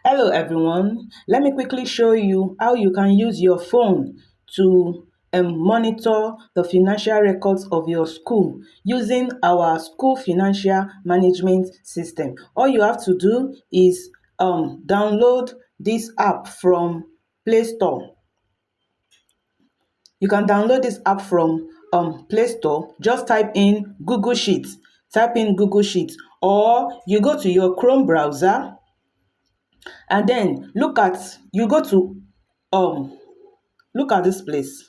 Hello everyone. Let me quickly show you how you can use your phone to monitor the financial records of your school using our school financial management system. All you have to do is download this app from Play Store. You can download this app from Play Store. Just type in Google Sheets. Type in Google Sheets, or you go to your Chrome browser and then you go to um look at this place.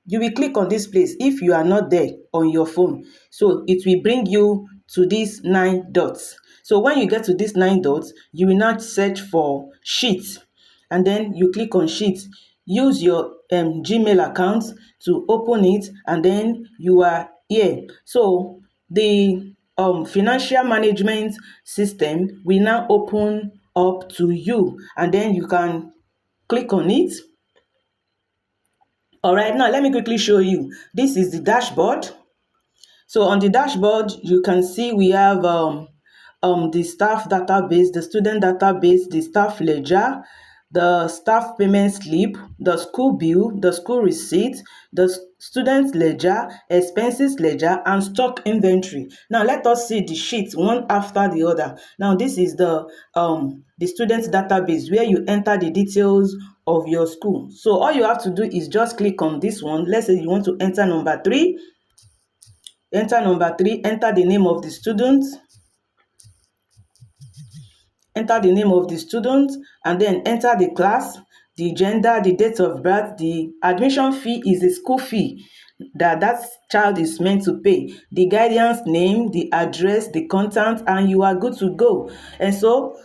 You will click on this place if you are not there on your phone. So it will bring you to these 9 dots. So when you get to these 9 dots, you will now search for sheet, and then you click on sheet. Use your Gmail account to open it, and then you are here. So the financial management system will now open up to you, and then you can click on it. All right, now let me quickly show you. This is the dashboard. So on the dashboard, you can see we have the staff database, the student database, the staff ledger, the staff payment slip, the school bill, the school receipt, the student ledger, expenses ledger, and stock inventory. Now let us see the sheets one after the other. Now this is the student database where you enter the details of your school. So all you have to do is just click on this one. Let's say you want to enter number 3. Enter number 3, enter the name of the student, and then enter the class, the gender, the date of birth. The admission fee is the school fee that child is meant to pay, the guardian's name, the address, the contact, and you are good to go. And so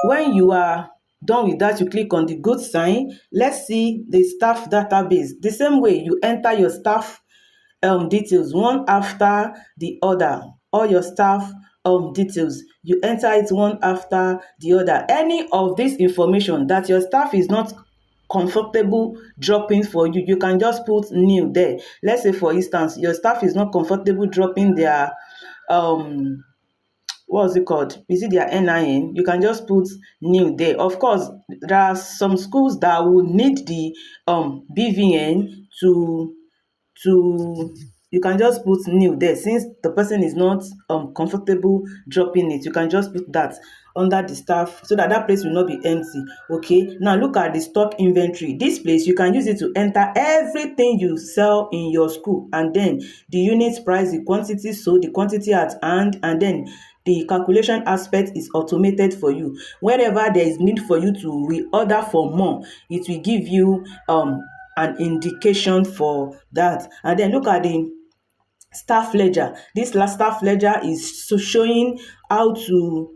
when you are done with that, you click on the good sign. Let's see the staff database. The same way you enter your staff details one after the other. All your staff details, you enter it one after the other. Any of this information that your staff is not comfortable dropping for you, you can just put new there. Let's say for instance your staff is not comfortable dropping their what's it called, is it their NIN, you can just put new there. Of course, there are some schools that will need the BVN to you can just put new there. Since the person is not comfortable dropping it, you can just put that under the staff so that place will not be empty. Okay, now look at the stock inventory. This place you can use it to enter everything you sell in your school, and then the unit price, the quantity, so the quantity at hand, and then the calculation aspect is automated for you. Wherever there is need for you to reorder for more, it will give you an indication for that. And then look at the staff ledger. This last staff ledger is showing how to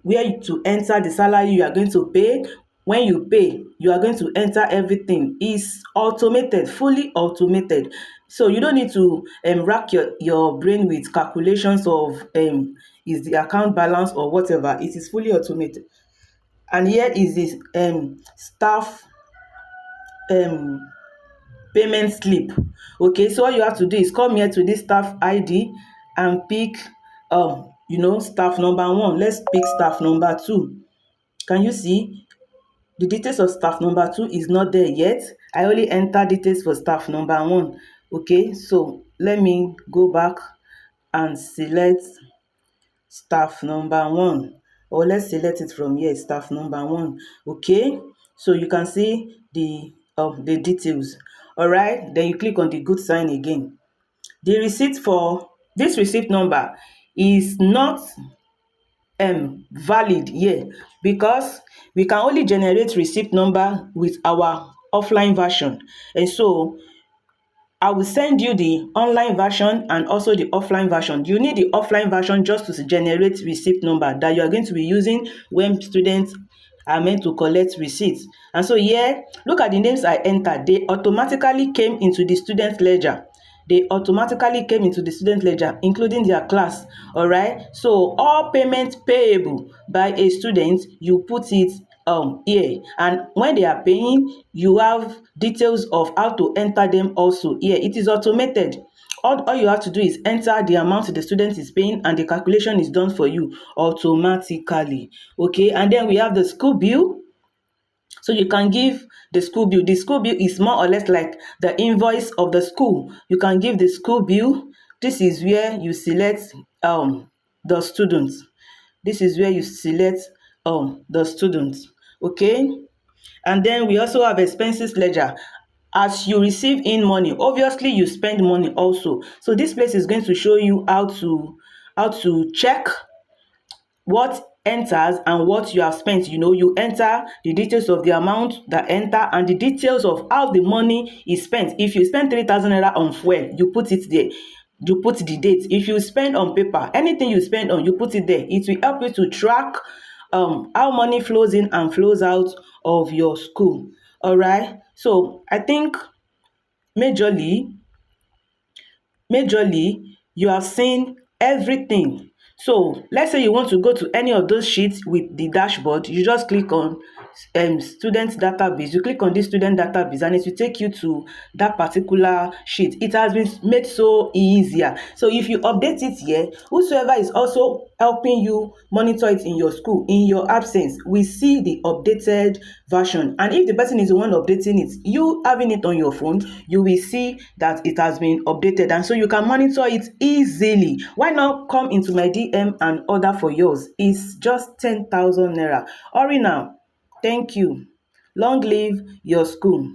where to enter the salary you are going to pay. When you pay, you are going to enter everything. It's automated, fully automated. So you don't need to rack your brain with calculations of is the account balance or whatever. It is fully automated. And here is this staff um payment slip. Okay, so all you have to do is come here to this staff ID and pick staff number 1. Let's pick staff number 2. Can you see the details of staff number 2 is not there yet? I only enter details for staff number 1. Okay, so let me go back and select staff number 1, or let's select it from here, staff number 1. Okay, so you can see the details. All right, then you click on the good sign again. The receipt for this receipt number is not valid here because we can only generate receipt number with our offline version. And so I will send you the online version and also the offline version. You need the offline version just to generate receipt number that you are going to be using when students are meant to collect receipts. And so here, look at the names I entered. They automatically came into the student ledger. Including their class. All right. So all payments payable by a student, you put it here, and when they are paying, you have details of how to enter them also here. It is automated. all you have to do is enter the amount the student is paying, and the calculation is done for you automatically. Okay, and then we have the school bill. So you can give the school bill. The school bill is more or less like the invoice of the school. You can give the school bill. This is where you select the students. This is where you select the students. Okay, and then we also have expenses ledger. As you receive in money, obviously you spend money also. So this place is going to show you how to check what enters and what you have spent. You enter the details of the amount that enter and the details of how the money is spent. If you spend 3,000 naira on fuel, you put it there. You put the date. If you spend on paper, anything you spend on, you put it there. It will help you to track how money flows in and flows out of your school. All right, so I think majorly majorly you have seen everything. So let's say you want to go to any of those sheets with the dashboard. You just click on student database. You click on this student database and it will take you to that particular sheet. It has been made so easier. So if you update it here, whosoever is also helping you monitor it in your school in your absence, we see the updated version. And if the person is the one updating it, you having it on your phone, you will see that it has been updated, and so you can monitor it easily. Why not come into my DM and order for yours? It's just 10,000 naira. Hurry now. Thank you. Long live your school.